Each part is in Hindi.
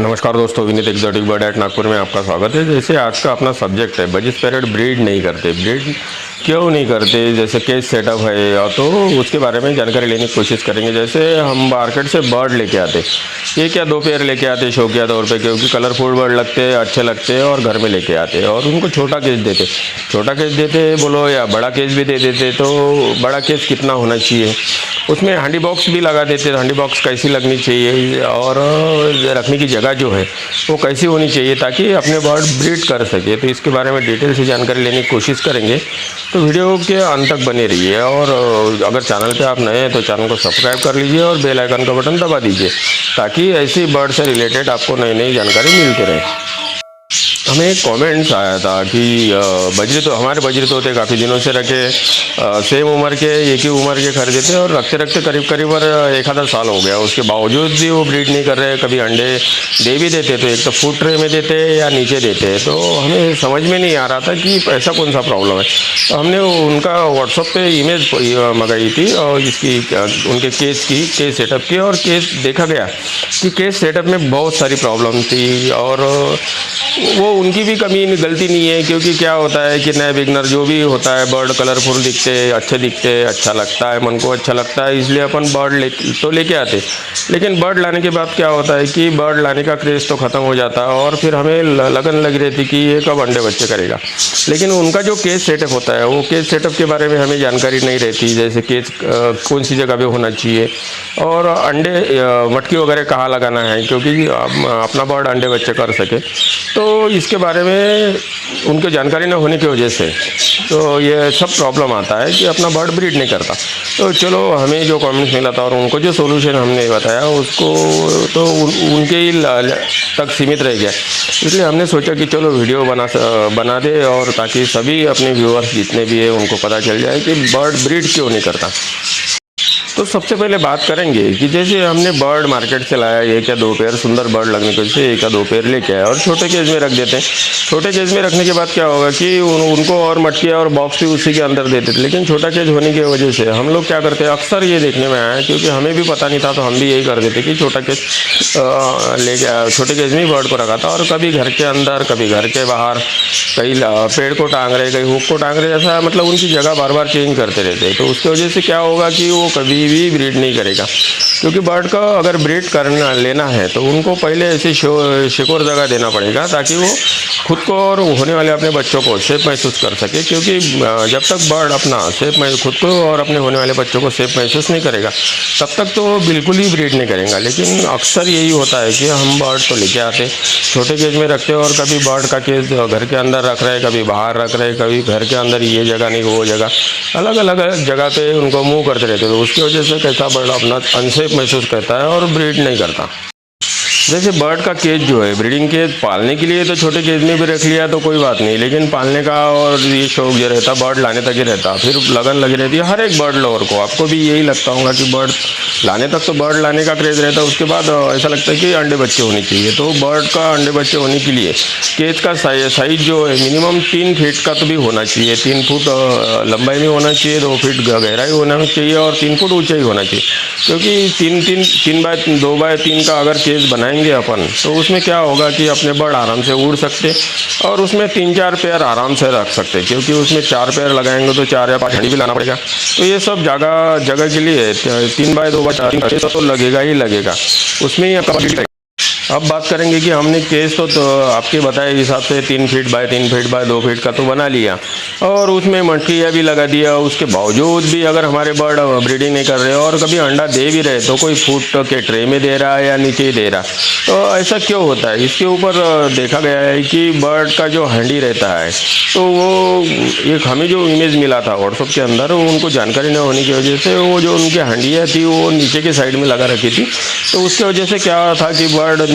नमस्कार दोस्तों, vinitexoticbirdsatnagpur में आपका स्वागत है। जैसे आज का अपना सब्जेक्ट है, बजीज पैरट ब्रीड नहीं करते। ब्रीड क्यों नहीं करते, जैसे केज सेटअप है या तो उसके बारे में जानकारी लेने की कोशिश करेंगे। जैसे हम मार्केट से बर्ड लेके आते, ये क्या दो पेयर लेके आते शौकिया तौर पे, क्योंकि कलरफुल बर्ड लगते हैं, अच्छे लगते हैं और घर में लेके आते और उनको छोटा केज देते बोलो या बड़ा केज भी दे देते। तो बड़ा केज कितना होना चाहिए, उसमें हांडी बॉक्स भी लगा देते। हांडी बॉक्स कैसी लगनी चाहिए और रखने की जगह जो है वो कैसी होनी चाहिए ताकि अपने बर्ड ब्रीड कर सके। तो इसके बारे में डिटेल से जानकारी लेने की कोशिश करेंगे, तो वीडियो के अंत तक बने रहिए। और अगर चैनल पे आप नए हैं तो चैनल को सब्सक्राइब कर लीजिए और बेल आइकन का बटन दबा दीजिए ताकि ऐसी बर्ड से रिलेटेड आपको नई नई जानकारी मिलती रहे। हमें एक कमेंट्स आया था कि हमारे बजरी तोते काफ़ी दिनों से रखे, सेम उम्र के, एक ही उम्र के खरीदे थे और रखते रखते करीब एक आधा साल हो गया। उसके बावजूद भी वो ब्रीड नहीं कर रहे। कभी अंडे दे भी देते तो एक तो फूड ट्रे में देते या नीचे देते, तो हमें समझ में नहीं आ रहा था कि ऐसा कौन सा प्रॉब्लम है। तो हमने उनका व्हाट्सएप पे इमेज मंगाई थी और इसकी उनके केस सेटअप की, और केस देखा गया कि केस सेटअप में बहुत सारी प्रॉब्लम थी। और वो उनकी भी गलती नहीं है, क्योंकि क्या होता है कि नए बिगनर जो भी होता है, बर्ड कलरफुल दिखते, अच्छे दिखते, अच्छा लगता है, मन को अच्छा लगता है, इसलिए अपन बर्ड लेके आते। लेकिन बर्ड लाने के बाद क्या होता है कि बर्ड लाने का क्रेज़ तो ख़त्म हो जाता है और फिर हमें लगन लग रही थी कि ये कब अंडे बच्चे करेगा। लेकिन उनका जो केज सेटअप होता है, वो केज सेटअप के बारे में हमें जानकारी नहीं रहती। जैसे केज कौन सी जगह पे होना चाहिए और अंडे मटकी वगैरह कहाँ लगाना है, क्योंकि अपना बर्ड अंडे बच्चे कर सके। तो इसके बारे में उनको जानकारी न होने की वजह से तो ये सब प्रॉब्लम आता है कि अपना बर्ड ब्रीड नहीं करता। तो चलो, हमें जो कमेंट्स मिला था और उनको जो सोल्यूशन हमने बताया उसको तो उनके ही तक सीमित रह गया। इसलिए हमने सोचा कि चलो वीडियो बना दे, और ताकि सभी अपने व्यूअर्स जितने भी हैं उनको पता चल जाए कि बर्ड ब्रीड क्यों नहीं करता। तो सबसे पहले बात करेंगे कि जैसे हमने बर्ड मार्केट से लाया, एक या दो पेयर सुंदर बर्ड लगने की वजह से एक या दो पेयर लेके आए और छोटे केज में रख देते हैं। छोटे केज में रखने के बाद क्या होगा कि उनको और मटकिया और बॉक्स भी उसी के अंदर देते थे। लेकिन छोटा केज होने की वजह से हम लोग क्या करते हैं, अक्सर ये देखने में आया, क्योंकि हमें भी पता नहीं था तो हम भी यही कर देते कि छोटा केज लेके छोटे केज में ही बर्ड को रखा था। और कभी घर के अंदर, कभी घर के बाहर, कहीं पेड़ को टांग रहे, कहीं हुक को टांग रहे, ऐसा मतलब उनकी जगह बार बार चेंज करते रहते। तो उसकी वजह से क्या होगा कि वो कभी भी ब्रीड नहीं करेगा। क्योंकि बर्ड का अगर ब्रीड करना लेना है तो उनको पहले ऐसी सिक्योर जगह देना पड़ेगा ताकि वो खुद को और होने वाले अपने बच्चों को सेफ महसूस कर सके। क्योंकि जब तक बर्ड अपना खुद को और अपने होने वाले बच्चों को सेफ महसूस नहीं करेगा तब तक तो वो बिल्कुल ही ब्रीड नहीं करेगा। लेकिन अक्सर यही होता है कि हम बर्ड तो लेके आते, छोटे केज में रखते और कभी बर्ड का केज घर के अंदर रख रहे, कभी बाहर रख रहे, कभी घर के अंदर, ये जगह नहीं वो जगह, अलग अलग जगह पे उनको मूव करते रहते। तो उसकी वजह से कैसा बर्ड अपना अनसेफ महसूस करता है और ब्रीड नहीं करता। जैसे बर्ड का केज जो है, ब्रीडिंग केज पालने के लिए तो छोटे केज में भी रख लिया तो कोई बात नहीं, लेकिन पालने का और ये शौक जो रहता, बर्ड लाने तक ही रहता, फिर लगन लगी रहती है हर एक बर्ड लवर को। आपको भी यही लगता होगा कि बर्ड लाने तक तो बर्ड लाने का क्रेज़ रहता है, उसके बाद ऐसा लगता है कि अंडे बच्चे होने चाहिए। तो बर्ड का अंडे बच्चे होने के लिए केज का साइज जो है मिनिमम 3 फीट का तो भी होना चाहिए। 3 फुट लंबाई में होना चाहिए, 2 फीट गहराई होना चाहिए और 3 फुट ऊंचाई होना चाहिए। क्योंकि 3 बाय 2 बाय 3 का अगर केज बनाएंगे अपन तो उसमें क्या होगा कि अपने बर्ड आराम से उड़ सकते और उसमें 3-4 पेयर आराम से रख सकते। क्योंकि उसमें 4 पेयर लगाएंगे तो 4 या 5 हंडी भी लाना पड़ेगा। तो ये सब जगह के लिए 3 बाय 2 बाय 4 तो लगेगा ही लगेगा, उसमें ही आपका। अब बात करेंगे कि हमने केस तो आपके बताए हिसाब से 3 feet by 3 feet by 2 feet का तो बना लिया और उसमें मटकिया भी लगा दिया। उसके बावजूद भी अगर हमारे बर्ड ब्रीडिंग नहीं कर रहे और कभी अंडा दे भी रहे तो कोई फूट के ट्रे में दे रहा है या नीचे ही दे रहा, तो ऐसा क्यों होता है? इसके ऊपर देखा गया है कि बर्ड का जो हंडी रहता है, तो वो एक हमें जो इमेज मिला था व्हाट्सएप के अंदर, उनको जानकारी न होने की वजह से वो जो उनकी हंडियाँ थी वो नीचे के साइड में लगा रखी थी। तो उसकी वजह से क्या था कि बर्ड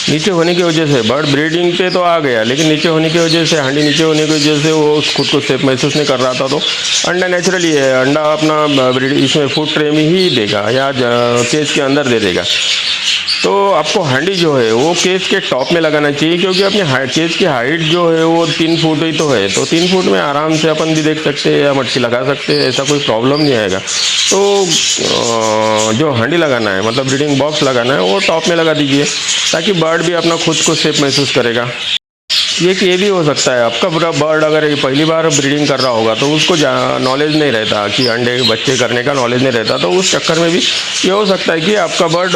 नीचे होने की वजह से बर्ड ब्रीडिंग पे तो आ गया, लेकिन नीचे होने की वजह से, हांडी नीचे होने की वजह से वो खुद को सेफ महसूस नहीं कर रहा था। तो अंडा नेचुरली है, अंडा अपना ब्रीड इसमें फूड ट्रे में ही देगा या केज के अंदर दे देगा। तो आपको हैंडी जो है वो केज के टॉप में लगाना चाहिए, क्योंकि अपने केज की हाइट जो है वो 3 फुट ही तो है, तो 3 फुट में आराम से अपन भी देख सकते हैं या मटकी लगा सकते हैं, ऐसा कोई प्रॉब्लम नहीं आएगा। तो जो हैंडी लगाना है मतलब ब्रीडिंग बॉक्स लगाना है वो टॉप में लगा दीजिए, ताकि बर्ड भी अपना खुद को सेफ महसूस करेगा। ये भी हो सकता है आपका पूरा बर्ड अगर ये पहली बार ब्रीडिंग कर रहा होगा तो उसको नॉलेज नहीं रहता कि अंडे बच्चे करने का नॉलेज नहीं रहता, तो उस चक्कर में भी ये हो सकता है कि आपका बर्ड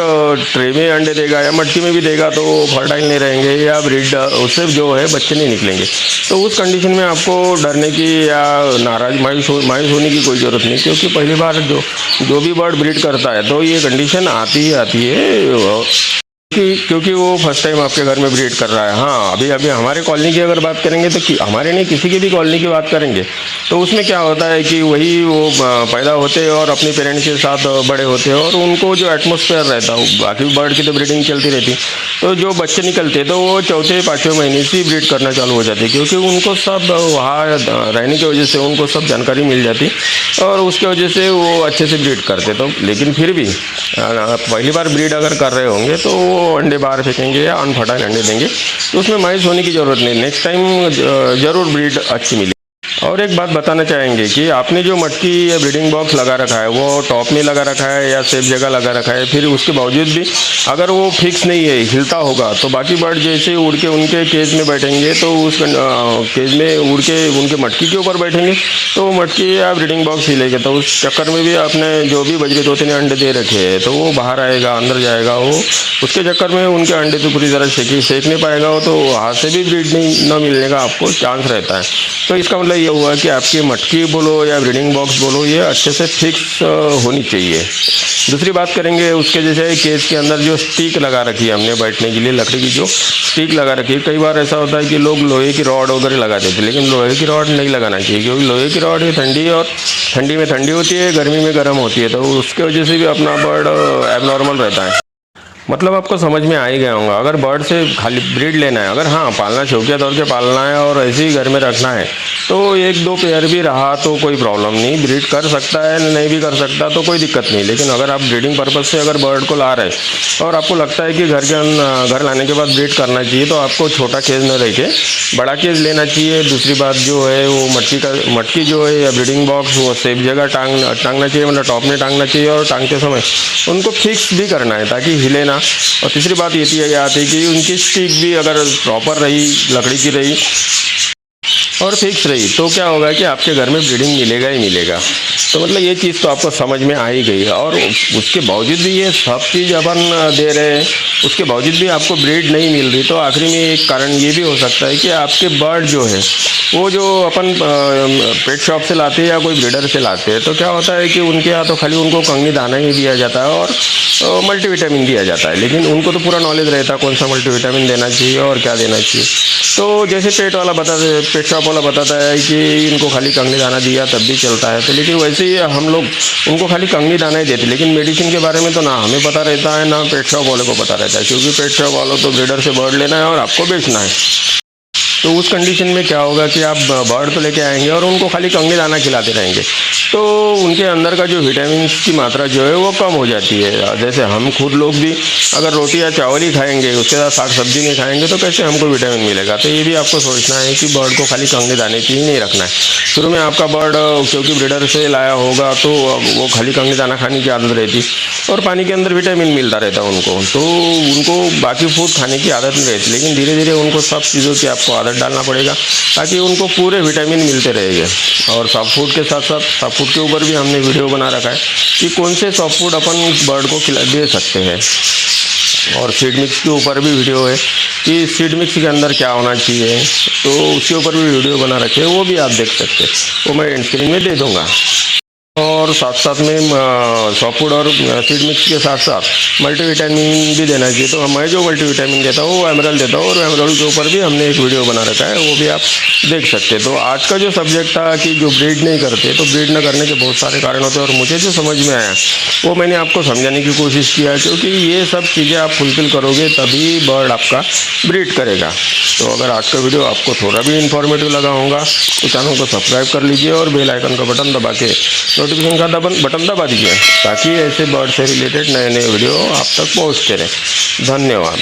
ट्रे में अंडे देगा या मटकी में भी देगा तो फर्टाइल नहीं रहेंगे या ब्रीड उससे जो है बच्चे नहीं निकलेंगे। तो उस कंडीशन में आपको डरने की या मायूस होने की कोई ज़रूरत नहीं, क्योंकि पहली बार जो भी बर्ड ब्रीड करता है तो ये कंडीशन आती ही आती है, क्योंकि वो फर्स्ट टाइम आपके घर में ब्रीड कर रहा है। हाँ, अभी हमारे कॉलोनी की अगर बात करेंगे तो हमारे नहीं किसी की भी कॉलोनी की बात करेंगे तो उसमें क्या होता है कि वही वो पैदा होते हैं और अपने पेरेंट्स के साथ बड़े होते हैं, और उनको जो एटमॉस्फेयर रहता है, बाकी बर्ड की तो ब्रीडिंग चलती रहती, तो जो बच्चे निकलते तो वो चौथे पाँचवें महीने से ब्रीड करना चालू हो जाती, क्योंकि उनको सब वहाँ रहने की वजह से उनको सब जानकारी मिल जाती और उसकी वजह से वो अच्छे से ब्रीड करते। तो लेकिन फिर भी पहली बार ब्रीड अगर कर रहे होंगे तो अंडे बाहर फेंकेंगे या अनफर्टाइल अंडे देंगे, तो उसमें मायूस होने की ज़रूरत नहीं, नेक्स्ट टाइम ज़रूर ब्रीड अच्छी मिली। और एक बात बताना चाहेंगे कि आपने जो मटकी या ब्रीडिंग बॉक्स लगा रखा है वो टॉप में लगा रखा है या सेफ जगह लगा रखा है, फिर उसके बावजूद भी अगर वो फिक्स नहीं है, हिलता होगा, तो बाकी बर्ड जैसे उड़ के उनके केज में बैठेंगे तो उस केज में उड़ के उनके मटकी के ऊपर बैठेंगे तो मटकी या ब्रीडिंग बॉक्स हिलेगा, तो उस चक्कर में भी आपने जो भी बजरे तोते ने अंडे दे रखे हैं तो वो बाहर आएगा, अंदर जाएगा, वो उसके चक्कर में उनके अंडे तो पूरी तरह सेक नहीं पाएगा वो, तो हाथ से भी ब्रीड नहीं न मिलने का आपको चांस रहता है। तो इसका मतलब ये हुआ कि आपकी मटकी बोलो या ब्रीडिंग बॉक्स बोलो ये अच्छे से फिक्स होनी चाहिए। दूसरी बात करेंगे उसके जैसे केज के अंदर जो स्टिक लगा रखी है हमने बैठने के लिए, लकड़ी की जो स्टिक लगा रखी है, कई बार ऐसा होता है कि लोग लोहे की रॉड वगैरह लगाते थे, लेकिन लोहे की रॉड नहीं लगाना चाहिए, क्योंकि लोहे की रॉड ठंडी और ठंडी में ठंडी होती है, गर्मी में गर्म होती है, तो उसके वजह से भी अपना बर्ड एबनॉर्मल रहता है। मतलब आपको समझ में आ ही गया होगा। अगर बर्ड से खाली ब्रीड लेना है, अगर हाँ पालना शौकिया तौर के पालना है और ऐसे ही घर में रखना है, तो 1-2 पेयर भी रहा तो कोई प्रॉब्लम नहीं, ब्रीड कर सकता है, नहीं भी कर सकता तो कोई दिक्कत नहीं। लेकिन अगर आप ब्रीडिंग पर्पज़ से अगर बर्ड को ला रहे और आपको लगता है कि घर लाने के बाद ब्रीड करना चाहिए, तो आपको छोटा केज न रह के बड़ा केज लेना चाहिए। दूसरी बात जो है वो मटकी जो है या ब्रीडिंग बॉक्स वो सेफ जगह टांगना चाहिए, मतलब टॉप में टांगना चाहिए, और टांगते समय उनको फिक्स भी करना है ताकि हिले ना। और तीसरी बात ये आती है कि उनकी स्टिक भी अगर प्रॉपर रही, लकड़ी की रही और फिक्स रही, तो क्या होगा कि आपके घर में ब्रीडिंग मिलेगा ही मिलेगा। तो मतलब ये चीज़ तो आपको समझ में आ ही गई है। और उसके बावजूद भी ये सब चीज़ अपन दे रहे हैं, उसके बावजूद भी आपको ब्रीड नहीं मिल रही, तो आखिरी में एक कारण ये भी हो सकता है कि आपके बर्ड जो है वो जो अपन पेट शॉप से लाते हैं या कोई ब्रीडर से लाते हैं, तो क्या होता है कि उनके यहाँ तो खाली उनको कंगनी दाना ही दिया जाता है और मल्टीविटामिन दिया जाता है, लेकिन उनको तो पूरा नॉलेज रहता है कौन सा मल्टीविटामिन देना चाहिए और क्या देना चाहिए। तो जैसे पेट शॉप वाला बताता है कि इनको खाली कंगनी दाना दिया तब भी चलता है, तो लेकिन वैसे ही हम लोग उनको खाली कंगनी दाना ही देते, लेकिन मेडिसिन के बारे में तो ना हमें पता रहता है ना पेट शॉप वाले को पता रहता है, क्योंकि पेट शॉप वालों तो ब्रीडर से बर्ड लेना है और आपको बेचना है। तो उस कंडीशन में क्या होगा कि आप बर्ड तो लेके आएंगे और उनको खाली कंगनी दाना खिलाते रहेंगे, तो उनके अंदर का जो विटामिन की मात्रा जो है वो कम हो जाती है। जैसे हम खुद लोग भी अगर रोटी या चावल ही खाएंगे, उसके साथ साग सब्जी नहीं खाएंगे, तो कैसे हमको विटामिन मिलेगा। तो ये भी आपको सोचना है कि बर्ड को खाली कंगनी दाने की ही नहीं रखना है। शुरू में आपका बर्ड क्योंकि ब्रीडर से लाया होगा तो वो खाली कंगनी दाना खाने की आदत रहती और पानी के अंदर विटामिन मिलता रहता उनको, तो उनको बाकी फूड खाने की आदत नहीं रहती, लेकिन धीरे धीरे उनको सब चीज़ों की आपको आदत डालना पड़ेगा ताकि उनको पूरे विटामिन मिलते रहेंगे। और सॉफ्ट फूड के साथ साथ सॉफ्ट फूड के ऊपर भी हमने वीडियो बना रखा है कि कौन से सॉफ्ट फूड अपन बर्ड को दे सकते हैं, और सीड मिक्स के ऊपर भी वीडियो है कि सीड मिक्स के अंदर क्या होना चाहिए, तो उसके ऊपर भी वीडियो बना रखे हैं, वो भी आप देख सकते हैं, वो मैं एंड स्क्रीन में दे दूँगा। और साथ साथ में सॉफ्ट फूड और सीड मिक्स के साथ साथ मल्टीविटामिन भी देना चाहिए। तो मैं जो मल्टीविटामिन देता हूँ वो एमरल्ड देता हूँ, और एमरल्ड के ऊपर भी हमने एक वीडियो बना रखा है, वो भी आप देख सकते हैं। तो आज का जो सब्जेक्ट था कि जो ब्रीड नहीं करते, तो ब्रीड न करने के बहुत सारे कारण होते हैं, और मुझे जो समझ में आया वो मैंने आपको समझाने की कोशिश किया, क्योंकि ये सब चीज़ें आप फुलफिल करोगे तभी बर्ड आपका ब्रीड करेगा। तो अगर आज का वीडियो आपको थोड़ा भी इन्फॉर्मेटिव लगा होगा तो चैनल को सब्सक्राइब कर लीजिए और बेल आइकन का बटन दबा के नोटिफिकेशन का का बटन दबा दीजिए ताकि ऐसे बर्ड से रिलेटेड नए नए वीडियो आप तक पहुंचते रहे। धन्यवाद।